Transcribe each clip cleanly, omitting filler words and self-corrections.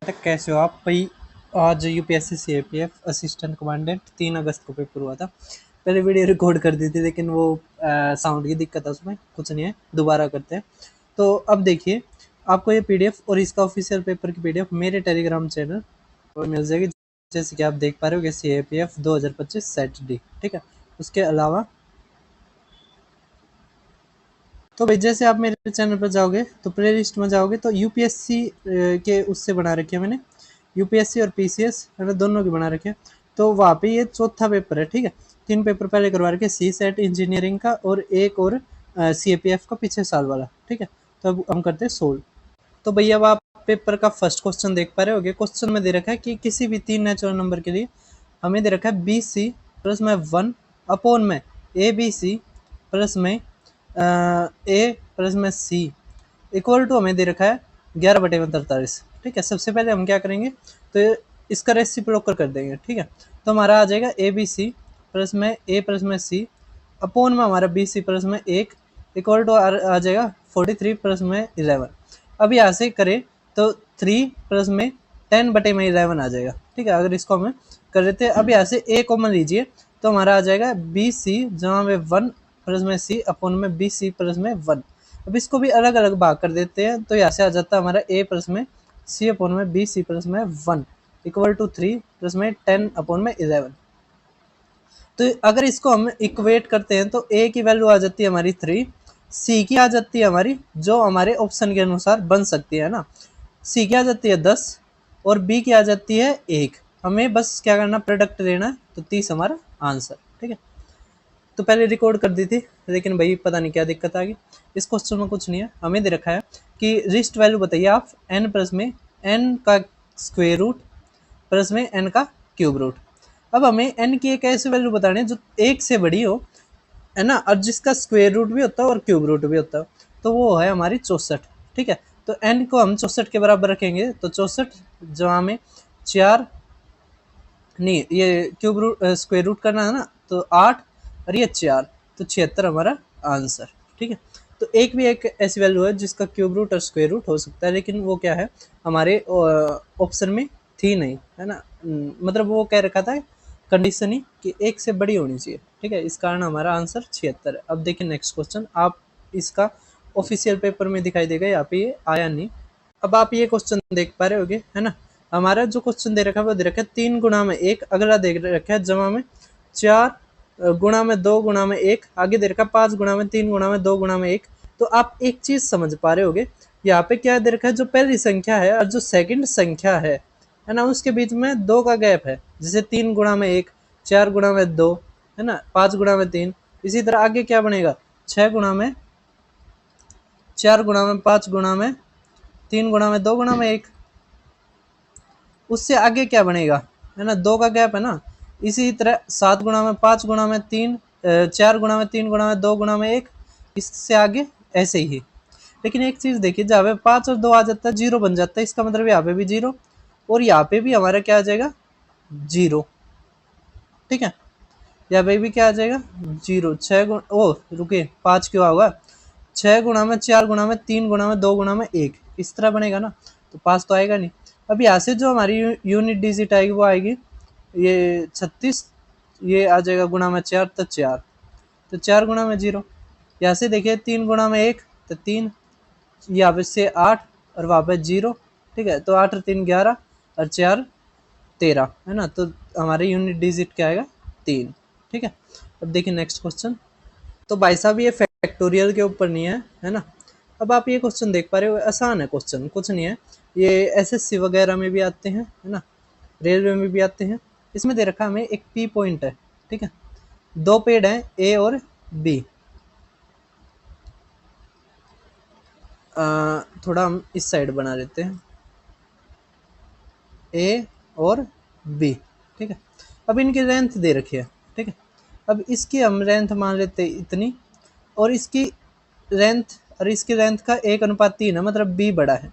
तक कैसे हो आप भाई। आज यूपीएससी सीएपीएफ असिस्टेंट कमांडेंट 3 अगस्त को पेपर हुआ था। पहले वीडियो रिकॉर्ड कर दी थी लेकिन वो साउंड की दिक्कत है, उसमें कुछ नहीं है, दोबारा करते हैं। तो अब देखिए, आपको ये पीडीएफ और इसका ऑफिशियल पेपर की पीडीएफ मेरे टेलीग्राम चैनल पर मिल जाएगी। जैसे कि आप देख पा रहे हो कि सीएपीएफ 2025 सेट डी, ठीक है। उसके अलावा तो भाई जैसे आप मेरे चैनल पर जाओगे तो प्ले लिस्ट में जाओगे तो यूपीएससी के उससे बना रखे हैं मैंने, यूपीएससी और पीसीएस मैंने दोनों की बना रखे हैं। तो वहाँ पे ये चौथा पेपर है, ठीक है। 3 पेपर पहले करवा रखे, सी सेट इंजीनियरिंग का और एक और सीएपीएफ का पिछले साल वाला, ठीक है। तो अब हम करते हैं सोल्व। तो भैया अब आप पेपर का फर्स्ट क्वेश्चन देख पा रहे होगे। क्वेश्चन में दे रखा है कि किसी भी 3 नेचुरल नंबर के लिए हमें दे रखा है बी सी प्लस में 1 अपॉन में ए बी सी प्लस में ए प्लस में सी इक्वल टू हमें दे रखा है 11/43, ठीक है। सबसे पहले हम क्या करेंगे, तो इसका रेसिप्रोकल कर देंगे, ठीक है। तो हमारा आ जाएगा ए बी सी प्लस में ए प्लस में सी अपॉन में हमारा बी सी प्लस में 1 इक्वल टू आ जाएगा 43 प्लस में 11। अब यहाँ से करें तो 3 प्लस में 10/11 आ जाएगा, ठीक है। अगर इसको हमें कर देते हैं, अब यहाँ से ए कॉमन लीजिए तो हमारा आ जाएगा बी सी जहाँ में 1 प्लस में सी अपॉन में बी सी प्लस में 1। अब इसको भी अलग अलग भाग कर देते हैं तो यहाँ से आ जाता है हमारा ए प्लस में सी अपॉन में बी सी प्लस में 1 इक्वल टू 3 प्लस में 10 अपॉन में 11। तो अगर इसको हम इक्वेट करते हैं तो ए की वैल्यू आ जाती है हमारी 3, सी की आ जाती है हमारी जो हमारे ऑप्शन के अनुसार बन सकती है ना, सी की आ जाती है 10 और बी की आ जाती है 1। हमें बस क्या करना, प्रोडक्ट लेना है, तो 30 हमारा आंसर, ठीक है। तो पहले रिकॉर्ड कर दी थी लेकिन भाई पता नहीं क्या दिक्कत आ गई। इस क्वेश्चन में कुछ नहीं है, हमें दे रखा है कि रिस्ट वैल्यू बताइए आप एन प्लस में एन का स्क्वेयर रूट प्लस में एन का क्यूब रूट। अब हमें एन की एक ऐसी वैल्यू बतानी है जो 1 से बड़ी हो, है ना, और जिसका स्क्वेयर रूट भी होता है और क्यूब रूट भी होता है। तो वो है हमारी 64, ठीक है। तो एन को हम 64 के बराबर रखेंगे तो 64 जहाँ में 4 नहीं, ये क्यूब रूट स्क्वेयर रूट करना है ना, तो 8 और ये 4, तो 76 हमारा आंसर, ठीक है। तो एक भी एक ऐसी वैल्यू है जिसका क्यूब रूट और स्क्वेयर रूट हो सकता है, लेकिन वो क्या है हमारे ऑप्शन में थी नहीं, है ना। मतलब वो कह रखा था कंडीशन ही कि 1 से बड़ी होनी चाहिए, ठीक है। इस कारण हमारा आंसर 76 है। अब देखिए नेक्स्ट क्वेश्चन, आप इसका ऑफिशियल पेपर में दिखाई देगा, यहाँ पे ये आया नहीं। अब आप ये क्वेश्चन देख पा रहे होगे, है ना। हमारा जो क्वेश्चन दे रखा है वो दे रखा है 3 गुणा में 1, अगला दे रखा है जमा में 4 गुणा में 2 गुणा में 1, आगे दे रखा है 5 गुणा में 3 गुणा में 2 गुणा में 1। तो आप एक चीज समझ पा रहे होगे, यहाँ पे क्या दे रखा है, जो पहली संख्या है और जो सेकंड संख्या है ना, उसके बीच में 2 का गैप है। जैसे 3 गुणा में 1, 4 गुणा में 2, है ना, 5 गुणा में 3। इसी तरह आगे क्या बनेगा, 6 गुणा में 4 गुणा में 5 गुणा में 3 गुणा में 2 गुणा में 1। उससे आगे क्या बनेगा, है ना, 2 का गैप है ना। इसी तरह 7 गुणा में 5 गुणा में 3, 4 गुणा में 3 गुणा में 2 गुणा में 1। इससे आगे ऐसे ही। लेकिन एक चीज देखिए, जहाँ पे 5 और 2 आ जाता है 0 बन जाता है, इसका मतलब यहाँ पे भी 0 और यहाँ पे भी हमारा क्या आ जाएगा 0, ठीक है। यहाँ पे भी क्या आ जाएगा 0। 6 गुण ओ रुके 5 क्यों होगा, 6 गुणा में 4 गुणा में 3 गुणा में 2 गुणा में 1, इस तरह बनेगा ना, तो 5 तो आएगा नहीं। अब यहाँ से जो हमारी यूनिट डिजिट आएगी वो आएगी ये 36, ये आ जाएगा गुणा में 4 तो 4, तो 4 गुणा में 0। यहाँ से देखिए 3 गुणा में 1 तो 3, यहाँ पे से 8 और वहाँ पे 0, ठीक है। तो 8 और 3 11 और 4 13, है ना। तो हमारी यूनिट डिजिट क्या आएगा 3, ठीक है। अब देखिए नेक्स्ट क्वेश्चन। तो भाई साहब ये फैक्टोरियल के ऊपर नहीं है ना। अब आप ये क्वेश्चन देख पा रहे हो, आसान है क्वेश्चन, कुछ नहीं है। ये एसएससी वगैरह में भी आते हैं, है ना, रेलवे में भी आते हैं। इसमें दे रखा हमें एक पी पॉइंट है, ठीक है। 2 पेड़ हैं ए और बी। थोड़ा हम इस साइड बना लेते हैं, ए और बी, ठीक है। अब इनकी लेंथ दे रखी है, ठीक है। अब इसकी हम लेंथ मान लेते हैं इतनी, और इसकी लेंथ और इसकी लेंथ का 1:3 है, मतलब बी बड़ा है।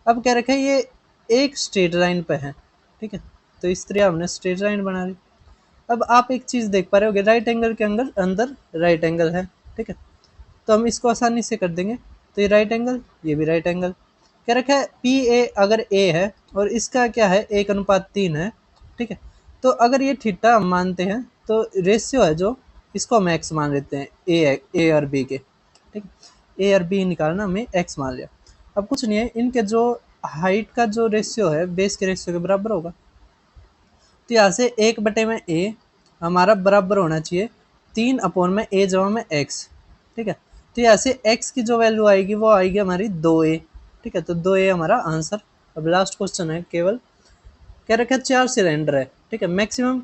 अब क्या रखा है, ये एक स्ट्रेट लाइन पे है, ठीक है। तो इस तरह हमने स्ट्रेट लाइन बना ली। अब आप एक चीज देख पा रहे होगे, राइट एंगल के अंदर अंदर राइट एंगल है, ठीक है। तो हम इसको आसानी से कर देंगे। तो ये राइट एंगल, ये भी राइट एंगल, क्या रखा है पी ए अगर ए है और इसका क्या है 1:3 है, ठीक है। तो अगर ये थीटा हम मानते हैं तो रेशियो है जो इसको हम एक्स मान लेते हैं ए और बी के, ठीक है। ए और बी निकालना हमें एक्स मान लिया। अब कुछ नहीं है, इनके जो हाइट का जो रेशियो है बेस के रेशियो के बराबर होगा। तो यहाँ से 1/ए हमारा बराबर होना चाहिए 3/a/x, ठीक है। तो यहाँ से x की जो वैल्यू आएगी वो आएगी हमारी 2a, ठीक है। तो 2a हमारा आंसर। अब लास्ट क्वेश्चन है, केवल क्या रखा है 4 सिलेंडर है, ठीक है। मैक्सिमम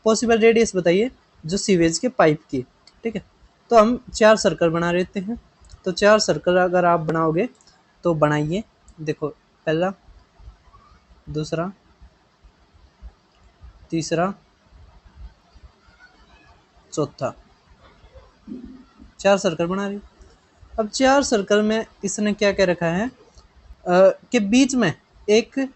पॉसिबल रेडियस बताइए जो सीवेज के पाइप की, ठीक है। तो हम 4 सर्कल बना लेते हैं। तो 4 सर्कल अगर आप बनाओगे तो बनाइए, देखो पहला, दूसरा, तीसरा, चौथा, 4 सर्कल बना रही। अब 4 सर्कल में इसने क्या क्या रखा है कि बीच में एक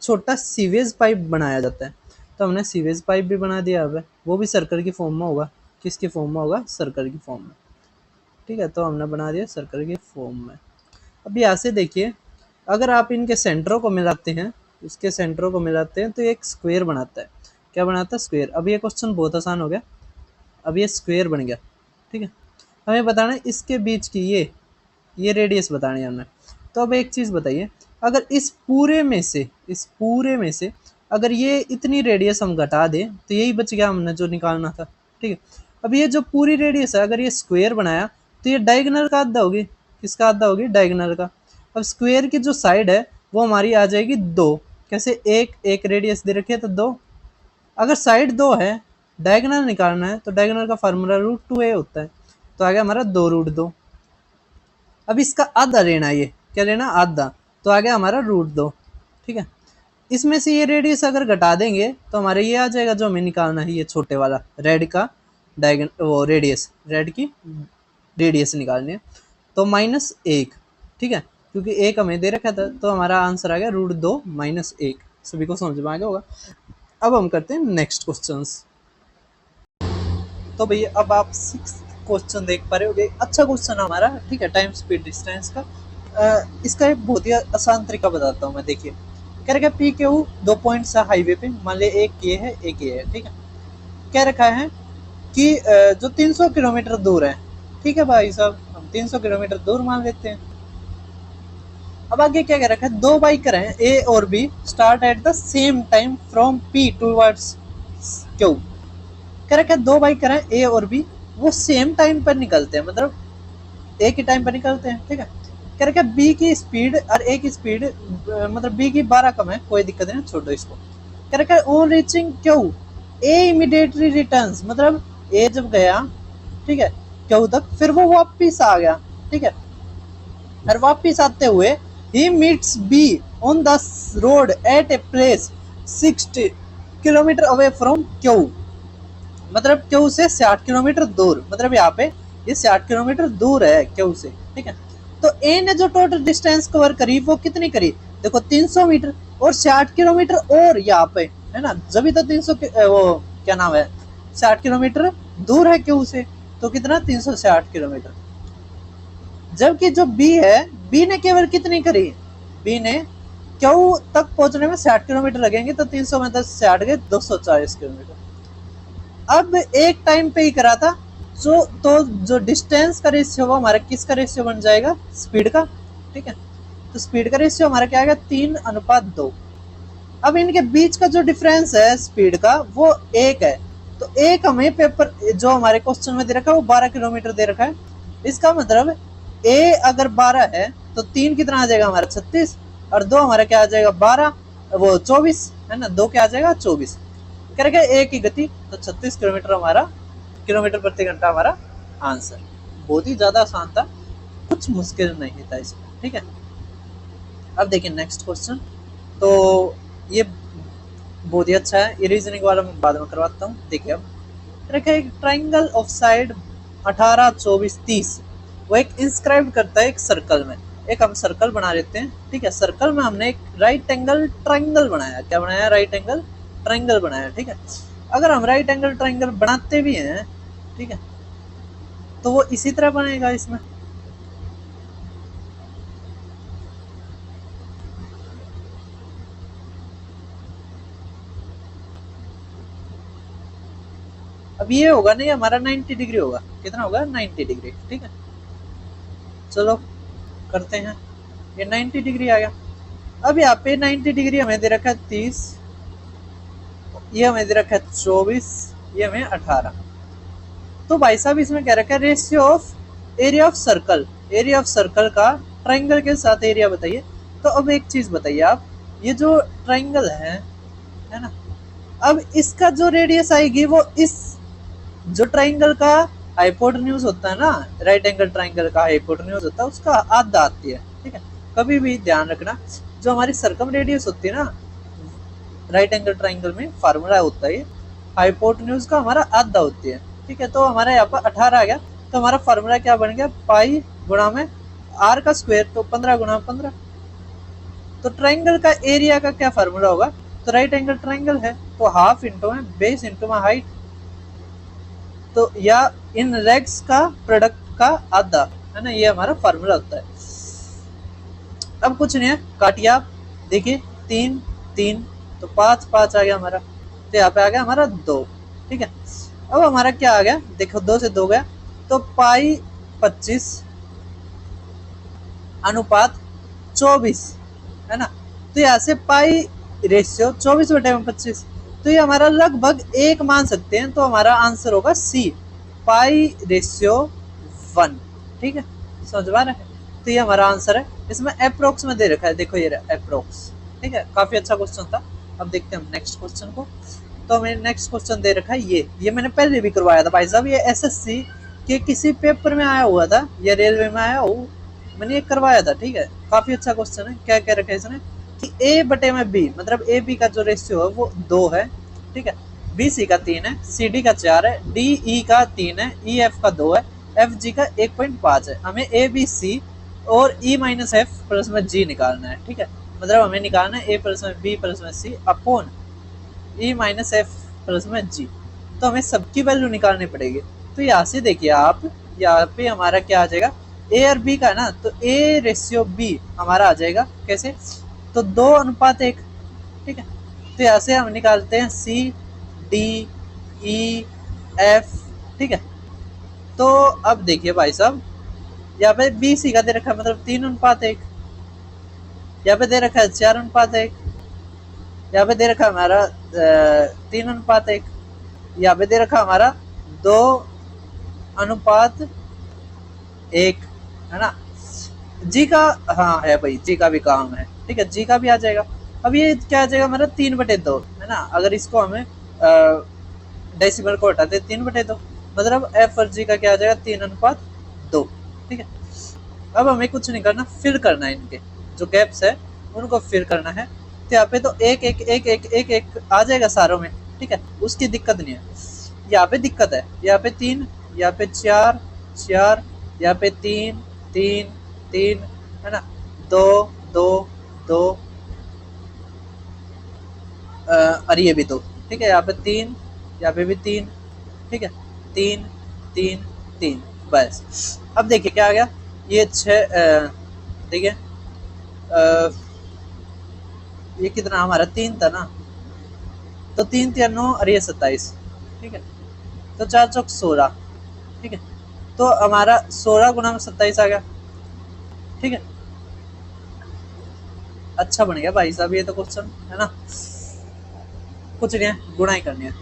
छोटा सीवेज पाइप बनाया जाता है। तो हमने सीवेज पाइप भी बना दिया। अब वो भी सर्कल की फॉर्म में होगा। किसकी फॉर्म में होगा? सर्कल की फॉर्म में, ठीक है। तो हमने बना दिया सर्कल की फॉर्म में। अब यहाँ से देखिए, अगर आप इनके सेंटरों को मिलाते हैं, इसके सेंटरों को मिलाते हैं तो एक स्क्वायर बनाता है। क्या बनाता है? स्क्वायर। अब ये क्वेश्चन बहुत आसान हो गया। अब ये स्क्वायर बन गया, ठीक है। हमें बताना है इसके बीच की ये रेडियस बतानी है हमने। तो अब एक चीज़ बताइए, अगर इस पूरे में से अगर ये इतनी रेडियस हम घटा दें तो यही बच गया हमने जो निकालना था, ठीक है। अब ये जो पूरी रेडियस है, अगर ये स्क्वायर बनाया तो ये डायगोनल का आधा होगी। किसका आधा होगी? डायगोनल का। अब स्क्वायर की जो साइड है वो हमारी आ जाएगी 2। कैसे? एक रेडियस दे रखी है तो 2। अगर साइड 2 है, डायगोनल निकालना है तो डायगोनल का फार्मूला √2a होता है। तो आ गया हमारा 2√2। अब इसका आधा लेना है, ये क्या लेना? आधा। तो आ गया हमारा √2, ठीक है। इसमें से ये रेडियस अगर घटा देंगे तो हमारे ये आ जाएगा जो हमें निकालना है, ये छोटे वाला रेड का वो रेडियस, रेड की रेडियस निकालनी है। तो -1, ठीक है, क्योंकि 1 हमें दे रखा था। तो हमारा आंसर आ गया √2 - 1। सभी को समझ में आ गया होगा। अब हम करते हैं नेक्स्ट क्वेश्चंस। तो भैया अब आप 6th क्वेश्चन देख पा रहे होगे। अच्छा क्वेश्चन हमारा, ठीक है, टाइम स्पीड डिस्टेंस का। इसका एक बहुत ही आसान तरीका बताता हूँ मैं। देखिए क्या रखा है, पी क्यू 2 पॉइंट्स है हाईवे पे। मान लिया एक ये है, एक ये है, ठीक है। क्या रखा है कि जो 300 किलोमीटर दूर है, ठीक है भाई साहब, हम 300 किलोमीटर दूर मान लेते हैं। अब आगे क्या कह रखा है, 2 बाइकर हैं ए और B, start at the same time from P towards Q. कह रखा है 2 बाइकर हैं ए और बी, वो सेम टाइम पर निकलते हैं, मतलब एक ही टाइम पर निकलते हैं, ठीक है। कह रखा है बी की स्पीड और ए की स्पीड, मतलब बी की 12 कम है, कोई दिक्कत नहीं, छोड़ो इसको। कह रखा है on reaching Q A immediately returns, मतलब ए जब गया, ठीक है, क्यू तक, फिर वो वापिस आ गया, ठीक है। और वापिस आते हुए ही meets B on the road at a place 60 kilometre away from Q, मतलब क्यू से 60 किलोमीटर दूर, मतलब यहाँ पे ये 60 किलोमीटर दूर है क्यू से, ठीक है। तो ए ने जो टोटल डिस्टेंस कवर करी वो कितनी करी? देखो 300 मीटर और 60 किलोमीटर और यहाँ पे है ना, जब तो 300 वो क्या नाम है 60 किलोमीटर दूर है क्यू से, तो कितना? 360 किलोमीटर। जबकि जो बी है, बी ने केवल कितनी करी? बी ने क्यू तक पहुंचने में 60 किलोमीटर लगेंगे, तो 300 में 10 60 गए 240 किलोमीटर। अब एक टाइम पे ही करा था, तो जो डिस्टेंस का रेशियो वो हमारा किसका रेशियो बन जाएगा? स्पीड का, ठीक है। तो स्पीड का रेशियो हमारा क्या आएगा? 3:2। अब इनके बीच का जो डिफरेंस है स्पीड का वो 1 है। तो एक हमें पेपर जो हमारे क्वेश्चन में दे रखा है वो 12 किलोमीटर दे रखा है। इसका मतलब ए अगर 12 है तो 3 कितना आ जाएगा हमारा? 36, और 2 हमारा क्या आ जाएगा? 12, वो 24 है ना, 2 क्या आ जाएगा? 24। करेगा एक की गति, तो 36 किलोमीटर हमारा, किलोमीटर प्रति घंटा हमारा आंसर। बहुत ही ज्यादा आसान था, कुछ मुश्किल नहीं था इसमें, ठीक है। अब देखिए नेक्स्ट क्वेश्चन। तो ये बहुत ही अच्छा है, ये रीजनिंग वाला मैं बाद में करवाता हूँ। देखिए अब रखा एक ट्राइंगल ऑफ साइड 18, 24, 30, वो एक इंस्क्राइब करता है एक सर्कल में। एक हम सर्कल बना लेते हैं, ठीक है। सर्कल में हमने एक राइट एंगल ट्राइंगल बनाया। क्या बनाया? राइट एंगल ट्राइंगल बनाया, ठीक है। अगर हम राइट एंगल ट्राइंगल बनाते भी हैं, ठीक है, तो वो इसी तरह बनेगा। इसमें अब ये होगा नहीं हमारा 90 डिग्री होगा, कितना होगा 90 डिग्री, ठीक है। चलो करते हैं, ये 90 डिग्री आ गया। अब यहाँ पे 90 डिग्री हमें दे रखा है 30, ये हमें दे रखा है 24, ये हमें 18। तो भाई साहब इसमें क्या रखा है, ratio of area of circle, area of circle का ट्राइंगल के साथ एरिया बताइए। तो अब एक चीज बताइए आप, ये जो ट्राइंगल है ना, अब इसका जो रेडियस आएगी वो इस जो ट्राइंगल का हाइपोटेन्यूज होता है ना, राइट एंगल ट्राइंगल का हाइपोटेन्यूज होता है उसका आधा आती है, ठीक है। कभी भी ध्यान रखना, जो हमारी सर्कम रेडियस होती है ना राइट एंगल ट्राइंगल में, फार्मूला होता है हाइपोटेन्यूज का हमारा आधा होती है, ठीक है। तो हमारा यहाँ पर 18 आ गया, तो हमारा फार्मूला क्या बन गया, पाई गुणा में आर का स्क्वायर, तो 15 गुणा 15। तो ट्राइंगल का एरिया का क्या फार्मूला होगा, तो राइट एंगल ट्राइंगल है तो हाफ इंटू में बेस इंटू में हाइट, तो या इन लेग्स का प्रोडक्ट का आधा, है ना, ये हमारा फार्मूला होता है। अब कुछ नहीं है, काटिए आप, देखिए 3 3 तो 5 5 आ गया हमारा, तो यहाँ पे आ गया हमारा 2, ठीक है। अब हमारा क्या आ गया, देखो 2 से 2 गया, तो पाई 25 अनुपात 24, है ना। तो यहाँ से पाई रेशियो 24/25, तो ये हमारा लगभग 1 मान सकते हैं, तो हमारा आंसर होगा सी, पाई रेशियो 1, ठीक है, समझ पा रहे हैं। तो ये हमारा आंसर है, इसमें अप्रोक्स में दे रखा है, देखो ये अप्रोक्स, ठीक है। काफी अच्छा क्वेश्चन था। अब देखते हैं हम नेक्स्ट क्वेश्चन को। तो हमें नेक्स्ट क्वेश्चन दे रखा है, ये मैंने पहले भी करवाया था भाई साहब, ये एसएससी के किसी पेपर में आया हुआ था या रेलवे में आया हो, मैंने ये करवाया था, ठीक है। काफी अच्छा क्वेश्चन है। क्या कह रखा है इसने कि ए बटे में बी, मतलब ए बी का जो रेशियो है वो 2 है, ठीक है, बी सी का 3 है, सी डी का 4 है, डी ई का 3 है, ई एफ का 2 है, एफ जी का 1.5 है। हमें ए बी सी और ई माइनस एफ प्लस में जी निकालना है, ठीक है। मतलब हमें निकालना है ए प्लस में बी प्लस में सी upon E minus F plus में जी, तो हमें सबकी वैल्यू निकालनी पड़ेगी। तो यहाँ से देखिए आप, यहाँ पे हमारा क्या आ जाएगा, ए और बी का ना, तो ए रेशियो बी हमारा आ जाएगा कैसे, तो 2:1, ठीक है। तो यहाँ से हम निकालते हैं सी डी ई एफ, ठीक है। तो अब देखिए भाई साहब, यहाँ पे बी सी का दे रखा है मतलब 3:1, यहाँ पे दे रखा है 4:1, यहाँ पे दे रखा हमारा 3:1, यहाँ पे दे रखा हमारा 2:1, है ना। जी का, हाँ है भाई, जी का भी काम है, ठीक है, जी का भी आ जाएगा। अब ये क्या आ जाएगा हमारा 3/2, है ना। अगर इसको हमें डेसिमल को हटाते 3/2, मतलब एफ और जी का क्या आ जाएगा 3:2, ठीक है। अब हमें कुछ नहीं करना, फिल करना है इनके जो गैप्स है उनको फिल करना है। तो यहाँ पे तो एक एक एक एक एक एक आ जाएगा सारों में, ठीक है, उसकी दिक्कत नहीं है। यहाँ पे दिक्कत है, यहाँ पे 3, यहाँ पे 4 4, यहाँ पे 3 3 3, है ना, 2 2 2, और ये भी 2, ठीक है। यहाँ पे 3, यहाँ पे भी 3, ठीक है, 3 3 3, बस। अब देखिए क्या आ गया, ये 6, देखिए ये कितना हमारा 3 था ना, तो 3 3 9 और ये 27, ठीक है। तो 4 चौक 16, ठीक है। तो हमारा 16 गुना में 27 आ गया, ठीक है। अच्छा बन गया भाई साहब ये तो क्वेश्चन, है ना। कुछ नहीं है, गुणा ही करनी है।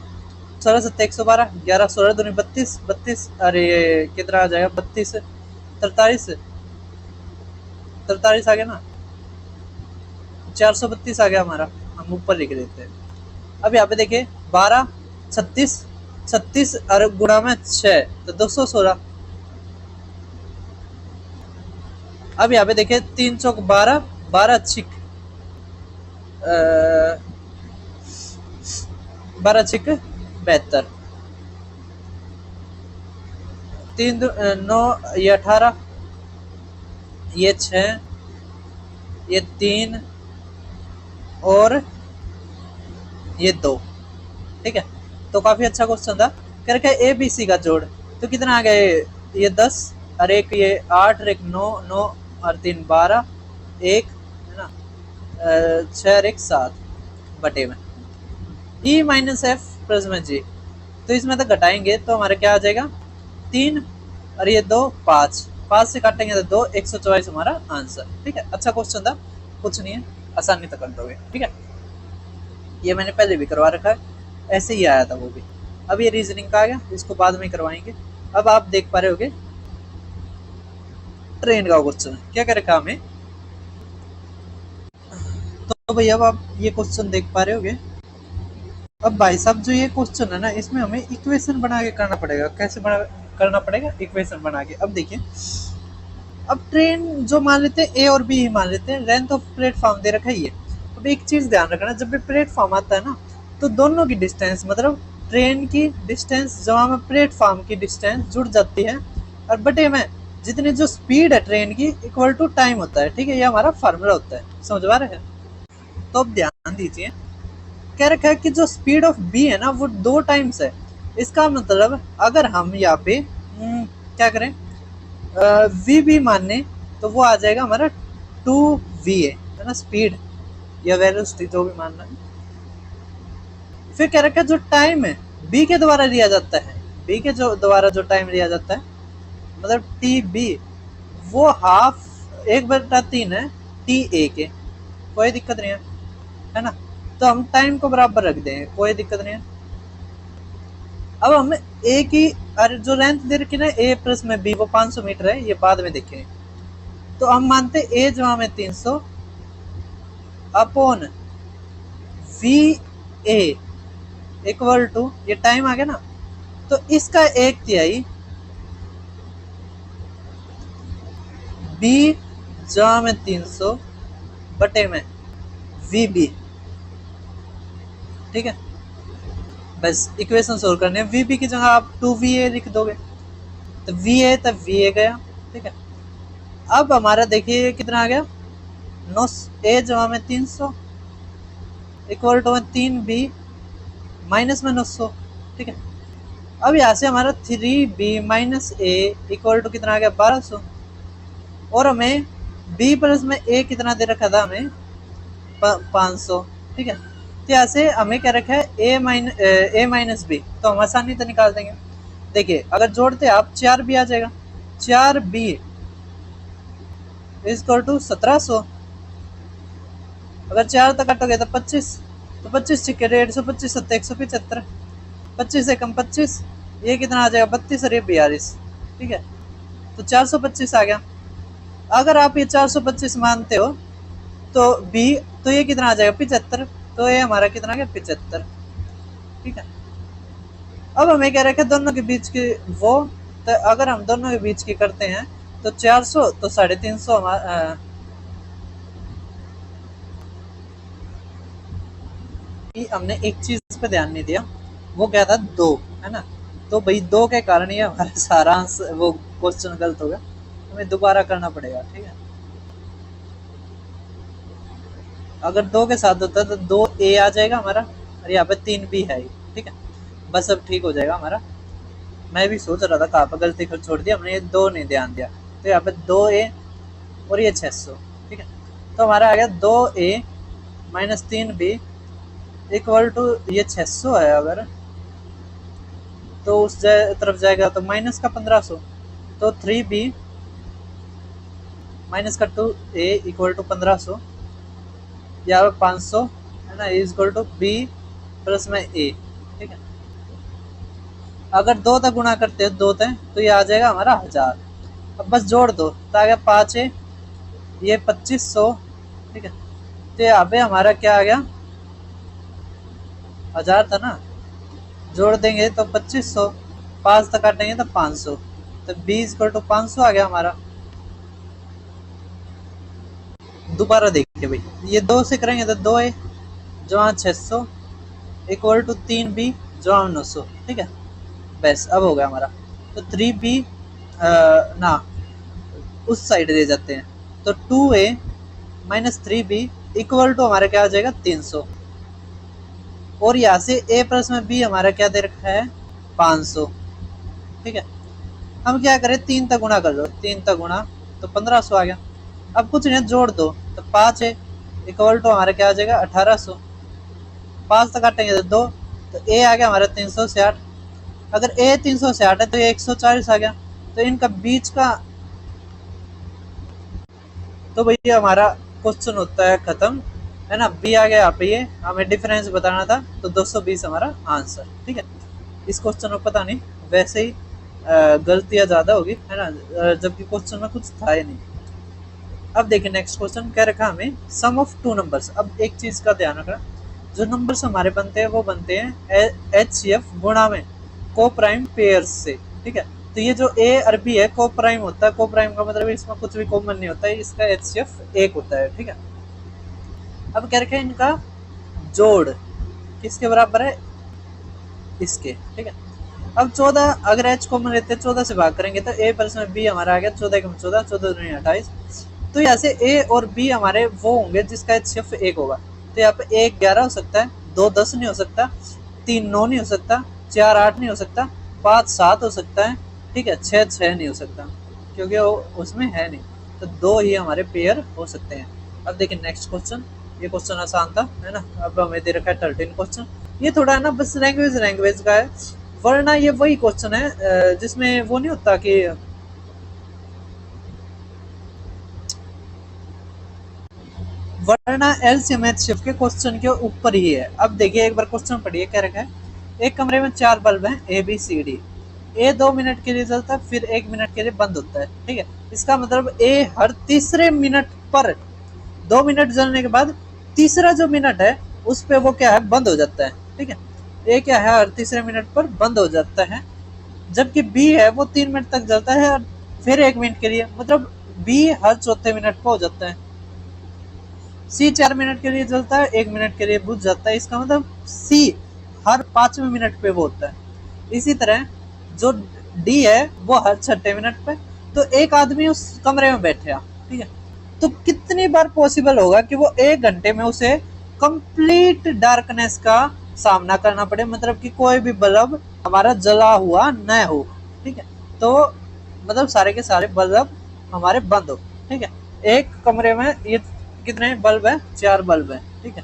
16 7 112, 11 16 दूनी 32 32, अरे कितना आ जाएगा 32 43 43 आ गया ना, 432 आ गया हमारा, हम ऊपर लिख देते हैं। अब यहाँ पे देखिए 12 36 36 और गुणा में 6, तो 216। अब यहाँ पे देखिए 3 चौक 12 12 छिक 12 छिक 72, 3 9 ये 18, ये 6, ये 3 और ये 2, ठीक है। तो काफी अच्छा क्वेश्चन था। करके ए बी सी का जोड़, तो कितना आ गया, ये 10 और एक ये 8 और एक 9 9 और 3 12, एक है ना 6 और एक 7 बटे में ई माइनस एफ प्लस में जी, तो इसमें तो घटाएंगे तो हमारा क्या आ जाएगा 3 और ये 2 5, 5 से काटेंगे तो 2, 124 हमारा आंसर। ठीक है, अच्छा क्वेश्चन था, कुछ नहीं है, आसानी तो कर दोगे। ठीक है, ये मैंने पहले भी करवा रखा है, ऐसे ही आया था वो भी। अब ये रीजनिंग का आ गया, इसको बाद में करवाएंगे। अब आप देख पा रहे होगे ट्रेन का क्वेश्चन क्या कर रखा हमें। तो भैया अब आप ये क्वेश्चन देख पा रहे होगे। अब भाई साहब जो ये क्वेश्चन है ना, इसमें हमें इक्वेशन बना के करना पड़ेगा। कैसे बना करना पड़ेगा? इक्वेशन बना के। अब देखिए, अब ट्रेन जो मान लेते हैं ए और बी ही मान लेते हैं, लेंथ ऑफ प्लेटफॉर्म दे रखा है ये। अब एक चीज ध्यान रखना, जब भी प्लेटफॉर्म आता है ना, तो दोनों की डिस्टेंस मतलब ट्रेन की डिस्टेंस जहाँ में प्लेटफॉर्म की डिस्टेंस जुड़ जाती है, और बटे में जितनी जो स्पीड है ट्रेन की इक्वल टू टाइम होता है। ठीक है, ये हमारा फार्मूला होता है, समझ पा रहे हैं? तो अब ध्यान दीजिए, कह रखा है कि जो स्पीड ऑफ बी है ना वो 2 टाइम्स है। इसका मतलब अगर हम यहाँ पे क्या करें, वी बी मानने, तो वो आ जाएगा हमारा 2 वी है ना, स्पीड या वेलोसिटी जो भी मानना है। फिर कह रखा है जो टाइम है बी के द्वारा लिया जाता है, बी के जो द्वारा जो टाइम लिया जाता है मतलब टी बी, वो हाफ 1/3 है टी ए के। कोई दिक्कत नहीं है ना, तो हम टाइम को बराबर रख देंगे, कोई दिक्कत नहीं है। अब हम ए की जो लेंथ दे रखी ना ए प्लस में बी, वो 500 मीटर है, ये बाद में देखेंगे। तो हम मानते ए जो हमें 300 upon V A equal to, ये टाइम आ गया ना, तो इसका 1/3 बी जहाँ में 300 बटे में वी बी। ठीक है, बस इक्वेशन सोल्व करने हैं। वी बी की जगह आप 2VA लिख दोगे, तो VA तब VA गया। ठीक है, अब हमारा देखिए कितना आ गया, 9 ए जमा में 300 इक्वल टू 3B माइनस में 900। ठीक है, अब यहाँ से हमारा 3B minus A equal to कितना आ गया 1200, और हमें B प्लस में ए कितना दे रखा था हमें 500। ठीक है, तो यहाँ से हमें क्या रखा है ए माइनस बी, तो हम आसानी से निकाल देंगे। देखिए अगर जोड़ते आप 4B आ जाएगा, 4B इक्वल टू 1700। अगर 4 तक काटोगे तो 25, तो 25 छिके 150, 7 175, 25 से कम 25, ये कितना आ जाएगा 32 और ये 42। ठीक है, तो 425 आ गया। अगर आप ये 425 मानते हो तो बी, तो ये कितना आ जाएगा 75, तो ये हमारा कितना आ गया 75। ठीक है, अब हमें क्या रखे दोनों के बीच की वो, तो अगर हम दोनों के बीच की करते हैं तो 400 तो 350 हमारा हमने एक चीज पे ध्यान नहीं दिया, वो क्या था 2, है ना। तो भाई 2 के कारण ये हमारा सारा आंसर वो क्वेश्चन गलत हो गया, हमें दोबारा करना पड़ेगा। ठीक है, अगर 2 के साथ होता तो 2A आ जाएगा हमारा, और यहाँ पे 3B है। ठीक है, बस अब ठीक हो जाएगा हमारा। मैं भी सोच रहा था कहाँ पर गलती कर छोड़ दिया हमने, ये 2 नहीं ध्यान दिया, तो यहाँ पे 2A और ये 600। ठीक है, तो हमारा आ गया 2A minus 3B equal to ये 600 है, अगर तो उस तरफ जाएगा तो माइनस का 1500, तो 3B माइनस का 2A इक्वल टू 1500, यहाँ पे 500 है ना, इक्वल टू B प्लस में A। ठीक है, अगर 2 तक गुणा करते हैं 2 तक, तो ये आ जाएगा हमारा 1000। अब बस जोड़ दो तो आ गया 5A, ये 2500। ठीक है, तो यहाँ पे हमारा क्या आ गया 1000 था ना, जोड़ देंगे तो 2500, 5 तक काटेंगे तो 500, तो 20 500 आ गया हमारा। दोबारा देखिए भाई, ये 2 से करेंगे तो 2A जो 600 इक्वल टू 3B जो 900। ठीक है, बस अब हो गया हमारा। तो 3B ना उस साइड दे जाते हैं, तो 2A minus 3B equal to हमारा क्या आ जाएगा 300, और यहाँ से A प्लस में B हमारा क्या दे रखा है 500। ठीक है, हम क्या करें 3 तक गुणा कर लो, 3 तक गुणा तो 1500 आ गया। अब कुछ नहीं जोड़ दो तो 5A इक्वल टू हमारा क्या आ जाएगा 1800, 5 तक काटेंगे तो 2, तो A आ गया हमारा 360, अगर ए 360 है तो ये 140 आ गया, तो इनका बीच का, तो भैया हमारा क्वेश्चन होता है खत्म, है ना। बी आ गया यहाँ पे, ये हमें डिफरेंस बताना था, तो 220 हमारा आंसर, ठीक है। इस क्वेश्चन में पता नहीं, वैसे ही गलतियां ज्यादा होगी, है ना, जबकि क्वेश्चन में कुछ था ही नहीं। अब देखिए नेक्स्ट क्वेश्चन क्या रखा हमें, सम ऑफ टू नंबर्स। अब एक चीज का ध्यान रखना, जो नंबर्स हमारे बनते हैं वो बनते हैं HCF गुणा में को प्राइम पेयर से, ठीक है। तो ये जो ए और बी है को प्राइम होता है, को प्राइम का मतलब इसमें कुछ भी कॉमन नहीं होता है, इसका HCF एक होता है, ठीक है। अब क्या रखे इनका जोड़ किसके बराबर है, इसके, ठीक है। अब 14, अगर एच कॉमन लेते हैं 14 से भाग करेंगे तो ए प्लस में बी हमारा आ गया, 14 कम 14, 14 नहीं 28। तो यहाँ से ए और बी हमारे वो होंगे जिसका एच सिर्फ एक होगा, तो यहाँ पे 1 11 हो सकता है, 2 10 नहीं हो सकता, 3 9 नहीं हो सकता, 4 8 नहीं हो सकता, 5 7 हो सकता है, ठीक है, 6 6 नहीं हो सकता क्योंकि वो उसमें है नहीं, तो 2 ही हमारे पेयर हो सकते हैं। अब देखिए नेक्स्ट क्वेश्चन, ये क्वेश्चन आसान था, है ना। अब हमें दे रखा है 13 क्वेश्चन, ये थोड़ा ना बस लैंग्वेज का है, वरना ये वही क्वेश्चन है जिसमें वो नहीं होता कि वरना एलसीएम एचसीएफ के क्वेश्चन के ऊपर ही है। अब देखिए एक बार क्वेश्चन पढ़िए, क्या रखा है, एक कमरे में 4 बल्ब हैं A B C D, A 2 minute के लिए जलता है फिर 1 मिनट के लिए बंद होता है, ठीक है। इसका मतलब ए हर तीसरे मिनट पर 2 मिनट जलने के बाद तीसरा जो मिनट है उस पे वो क्या है, बंद हो जाता है, ठीक है। ए क्या है, हर तीसरे मिनट पर बंद हो जाता है, जबकि बी है वो 3 मिनट तक जलता है और फिर 1 मिनट के लिए, मतलब बी हर चौथे मिनट पर हो जाता है। सी 4 मिनट के लिए जलता है, 1 मिनट के लिए बुझ जाता है, इसका मतलब सी हर 5वें मिनट पे वो होता है। इसी तरह जो डी है वो हर 6 मिनट पे, तो एक आदमी उस कमरे में बैठा, ठीक है, तो कितनी बार पॉसिबल होगा कि वो 1 घंटे में उसे कंप्लीट डार्कनेस का सामना करना पड़े, मतलब कि कोई भी बल्ब हमारा जला हुआ न हो, ठीक है। तो मतलब सारे के सारे बल्ब हमारे बंद हो, ठीक है। एक कमरे में ये कितने बल्ब है, 4 बल्ब है, ठीक है।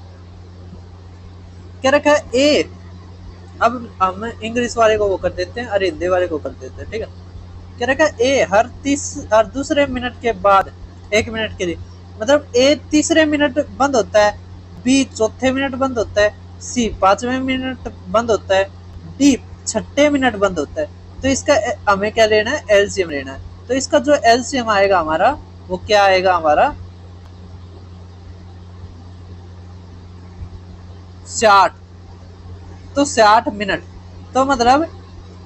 क्या रखा है ए, अब हम इंग्लिश वाले को वो कर देते हैं और हिंदी वाले को कर देते हैं, ठीक है। क्या रखा है ए हर दूसरे मिनट के बाद 1 मिनट के लिए, मतलब ए तीसरे मिनट बंद होता है, बी चौथे मिनट बंद होता है, सी 5वें मिनट बंद होता है, डी 6ठे मिनट बंद होता है। तो इसका हमें क्या लेना है, एलसीएम लेना है। तो इसका जो एलसीएम आएगा हमारा वो क्या आएगा हमारा 60, तो 60 मिनट, तो मतलब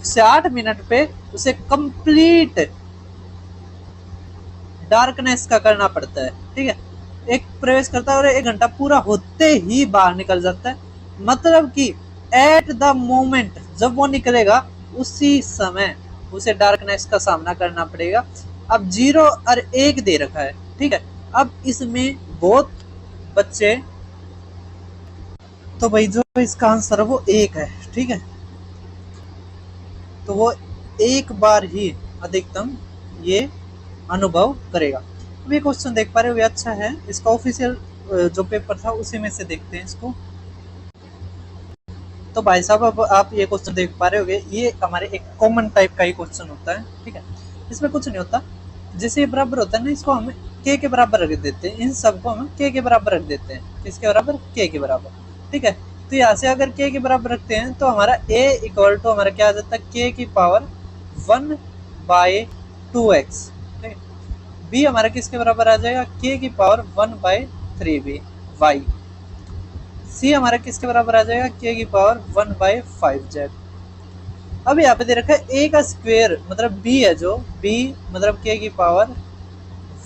60 मिनट पे उसे कंप्लीट डार्कनेस का करना पड़ता है, ठीक है। एक प्रवेश करता है और 1 घंटा पूरा होते ही बाहर निकल जाता है, मतलब कि एट द मोमेंट जब वो निकलेगा उसी समय उसे डार्कनेस का सामना करना पड़ेगा। अब 0 और 1 दे रखा है, ठीक है। अब इसमें बहुत बच्चे, तो भाई जो इसका आंसर है वो 1 है, ठीक है। तो वो एक बार ही अधिकतम ये अनुभव करेगा। अब ये क्वेश्चन देख पा रहे हो, ये अच्छा है, इसका ऑफिशियल जो पेपर था उसी में से देखते हैं इसको। तो भाई साहब अब आप ये क्वेश्चन देख पा रहे होगे, ये हमारे एक कॉमन टाइप का ही क्वेश्चन होता है, ठीक है। इसमें कुछ नहीं होता, जैसे ये बराबर होता है ना, इसको हम के बराबर रख देते हैं, इन सबको हम के बराबर रख देते हैं, किसके बराबर, के बराबर, ठीक है। तो यहाँ से अगर के बराबर रखते हैं तो हमारा a इक्वल टू हमारा क्या आ जाता है, के की पावर 1/2x, ठीक है। b हमारा किसके बराबर आ जाएगा, के की पावर 1/3b y। सी हमारा किसके बराबर आ जाएगा, के की पावर 1/5z। अब यहाँ पे दे रखा है a का स्क्वायर, मतलब b है जो b मतलब के की पावर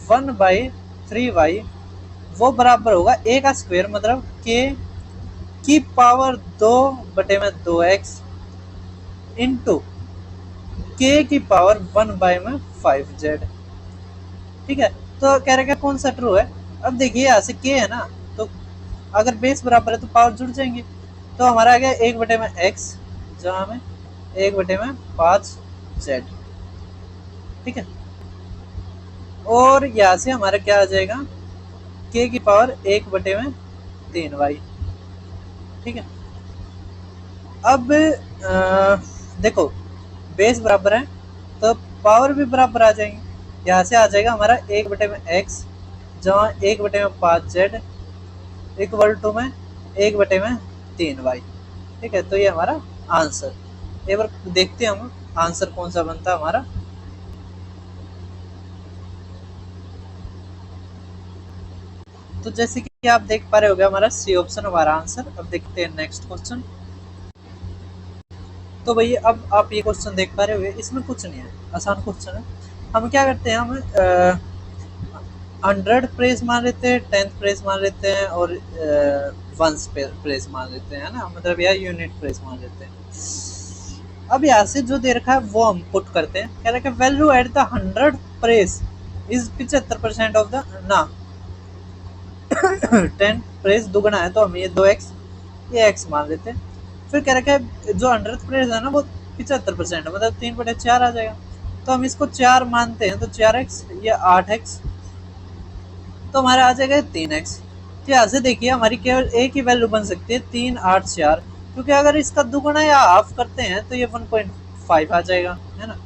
1/3y, वो बराबर होगा a का स्क्वायर मतलब के की पावर 2/2x इंटू के की पावर 1/5z, ठीक है। तो कह रहे कौन सा ट्रू है। अब देखिए यहाँ से के है ना, तो अगर बेस बराबर है तो पावर जुड़ जाएंगे, तो हमारा आ गया 1/x जहाँ में 1/5z, ठीक है। और यहाँ से हमारा क्या आ जाएगा, के की पावर 1/3y, ठीक है। अब देखो बेस बराबर है तो पावर भी बराबर आ जाएंगे। यहाँ से आ जाएगा हमारा 1/x, जहाँ 1/5z इक्वल टू में 1/3y। ठीक है, तो ये हमारा आंसर। एक बार देखते हैं हम आंसर कौन सा बनता है हमारा। तो जैसे कि आप देख पा रहे होगे हमारा सी ऑप्शन हमारा आंसर। अब देखते हैं नेक्स्ट क्वेश्चन। तो भैया अब आप ये क्वेश्चन देख पा रहे होगे, इसमें कुछ नहीं है, आसान क्वेश्चन है। हम क्या करते हैं, हम 100 प्रेस मान लेते हैं, 10 प्रेस मान लेते हैं और 1 प्रेस मान लेते हैं, है ना, मतलब यार यूनिट प्रेस मान लेते हैं। अब यहाँ से जो दे रखा है वो हम पुट करते हैं। कह रहा है value at the 100 press is 75% of the ना 10 प्रेस दुगना है तो हम ये 2x ये x मान लेते हैं। फिर कह रखा है जो 100 प्रेस है ना वो 75% है, मतलब 3/4 आ जाएगा। तो हम इसको 4 मानते हैं तो 4x या 8x, तो हमारा आ जाएगा 3x। तो यहाँ से देखिए हमारी केवल एक ही वैल्यू बन सकती है 384, क्योंकि अगर इसका दुगुना या हाफ करते हैं तो ये 1.5 आ जाएगा, है ना।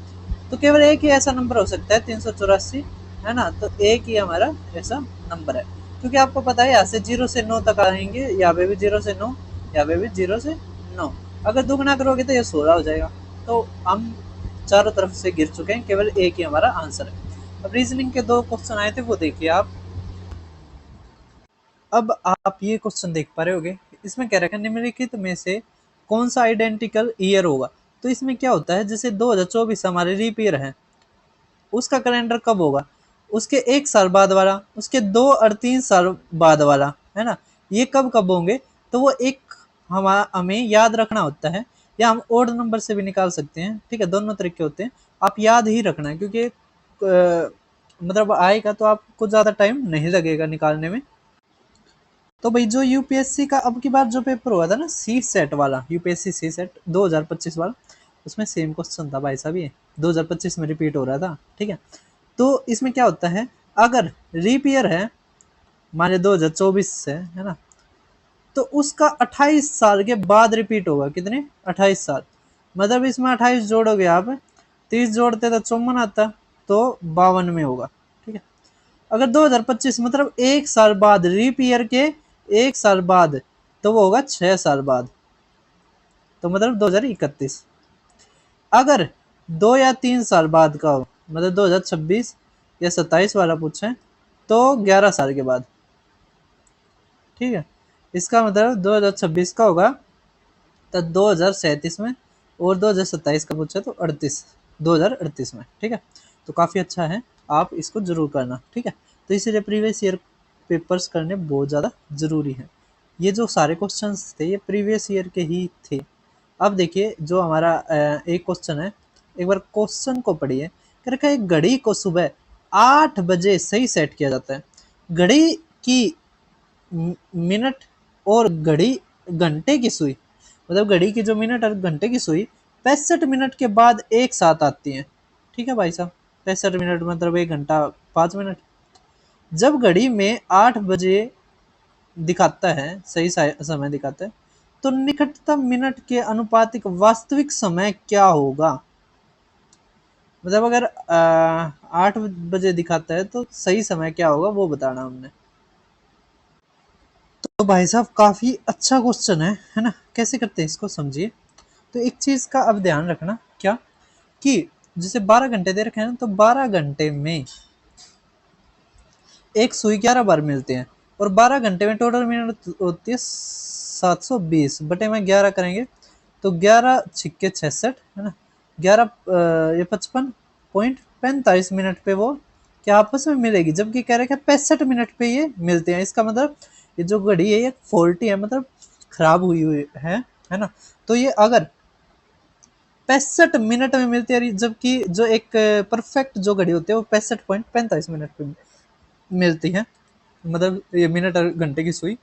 तो केवल एक ही ऐसा नंबर हो सकता है 384, है ना। तो एक ही हमारा ऐसा नंबर है, क्योंकि आपको पता है यहाँ से 0 से 9 तक आएंगे, यहाँ पे भी 0 से 9, यहाँ पे भी 0 से 9। अगर दुगना करोगे तो ये 16 हो जाएगा। तो हम चारों तरफ से गिर चुके हैं, केवल एक ही हमारा आंसर है। अब रीजनिंग के 2 क्वेश्चन आए थे वो देखिए आप। अब आप ये क्वेश्चन देख पा रहे होगे, इसमें कह रखा है निम्नलिखित में से कौन सा आइडेंटिकल ईयर होगा। तो इसमें क्या होता है, जैसे 2024 हमारे रीप ईयर है, उसका कैलेंडर कब होगा, उसके 1 साल बाद वाला, उसके 2 और 3 साल बाद वाला, है ना, ये कब कब होंगे। तो वो एक हमारा हमें याद रखना होता है, या हम ओड नंबर से भी निकाल सकते हैं। ठीक है, दोनों तरीके होते हैं, आप याद ही रखना है, क्योंकि मतलब आएगा तो आपको ज़्यादा टाइम नहीं लगेगा निकालने में। तो भाई जो यूपीएससी का अब की बार जो पेपर हुआ था ना, सी सेट वाला, यूपीएससी सी सेट 2025 वाला, उसमें सेम क्वेश्चन था भाई साहब, ये 2025 में रिपीट हो रहा था। ठीक है, तो इसमें क्या होता है, अगर रीप ईयर है मान 2024 से, है ना, तो उसका 28 साल के बाद रिपीट होगा। कितने, 28 साल, मतलब इसमें 28 जोड़ोगे आप, 30 जोड़ते तो 54 आता, तो 52 में होगा। ठीक है, अगर 2025 मतलब 1 साल बाद, रीप ईयर के 1 साल बाद, तो वो होगा 6 साल बाद, तो मतलब 2031। अगर 2 या 3 साल बाद का हो, मतलब 2026 या 27 वाला पूछे, तो 11 साल के बाद। ठीक है, इसका मतलब 2026 का होगा तो 2037 में, और 2027 का पूछा तो 2038 में। ठीक है, तो काफ़ी अच्छा है, आप इसको जरूर करना। ठीक है, तो इसीलिए प्रीवियस ईयर पेपर्स करने बहुत ज़्यादा ज़रूरी है। ये जो सारे क्वेश्चंस थे ये प्रीवियस ईयर के ही थे। अब देखिए जो हमारा एक क्वेश्चन है, एक बार क्वेश्चन को पढ़िए। कह रखा है घड़ी को सुबह 8 बजे सही सेट किया जाता है। घड़ी की मिनट और घड़ी घंटे की सुई, मतलब घड़ी की जो मिनट और घंटे की सुई 65 मिनट के बाद एक साथ आती है। ठीक है भाई साहब, 65 मिनट मतलब 1 घंटा 5 मिनट। जब घड़ी में 8 बजे दिखाता है, सही समय दिखाता है, तो निकटतम मिनट के अनुपातिक वास्तविक समय क्या होगा। मतलब अगर 8 बजे दिखाता है तो सही समय क्या होगा वो बताना हमने। तो भाई साहब काफ़ी अच्छा क्वेश्चन है ना। कैसे करते हैं इसको समझिए। तो एक चीज़ का अब ध्यान रखना, क्या कि जैसे 12 घंटे दे रखे हैं ना, तो 12 घंटे में एक सुई 11 बार मिलते हैं, और 12 घंटे में टोटल मिनट होती है 720 बटे में 11 करेंगे तो 11×6 = 66, है ना। 55.45 मिनट पे वो क्या आपस में मिलेगी, जबकि कह रहे हैं 65 मिनट पे ये मिलते हैं। इसका मतलब ये जो घड़ी है ये फॉल्टी है, मतलब खराब हुई हुई है ना। तो ये अगर 65 मिनट में मिलती है, जबकि जो एक परफेक्ट जो घड़ी होती है वो 65.45 मिनट पे मिलती है, मतलब ये मिनट और घंटे की सुई।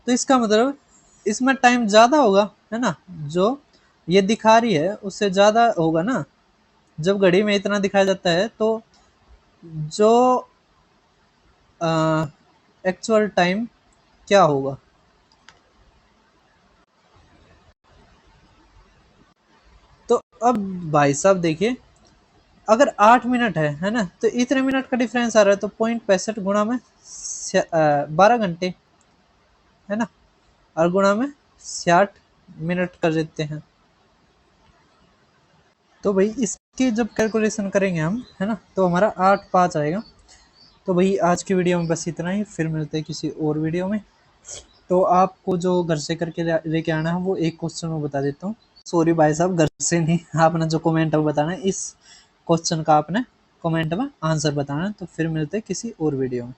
तो इसका मतलब इसमें टाइम ज़्यादा होगा, है ना, जो ये दिखा रही है उससे ज़्यादा होगा ना। जब घड़ी में इतना दिखाया जाता है तो जो एक्चुअल टाइम क्या होगा। तो अब भाई साहब देखिए, अगर 8 मिनट है ना, तो इतने मिनट का डिफरेंस आ रहा है, तो 0.65 गुणा में 12 घंटे, है ना, और गुणा में 60 मिनट कर देते हैं। तो भाई इसकी जब कैलकुलेशन करेंगे हम, है ना, तो हमारा 8/5 आएगा। तो भाई आज की वीडियो में बस इतना ही, फिर मिलते हैं किसी और वीडियो में। तो आपको जो घर से करके लेके आना है वो एक क्वेश्चन में बता देता हूँ। सॉरी भाई साहब, घर से नहीं, आपने जो कमेंट में बताना है इस क्वेश्चन का, आपने कमेंट में आंसर बताना है। तो फिर मिलते हैं किसी और वीडियो में।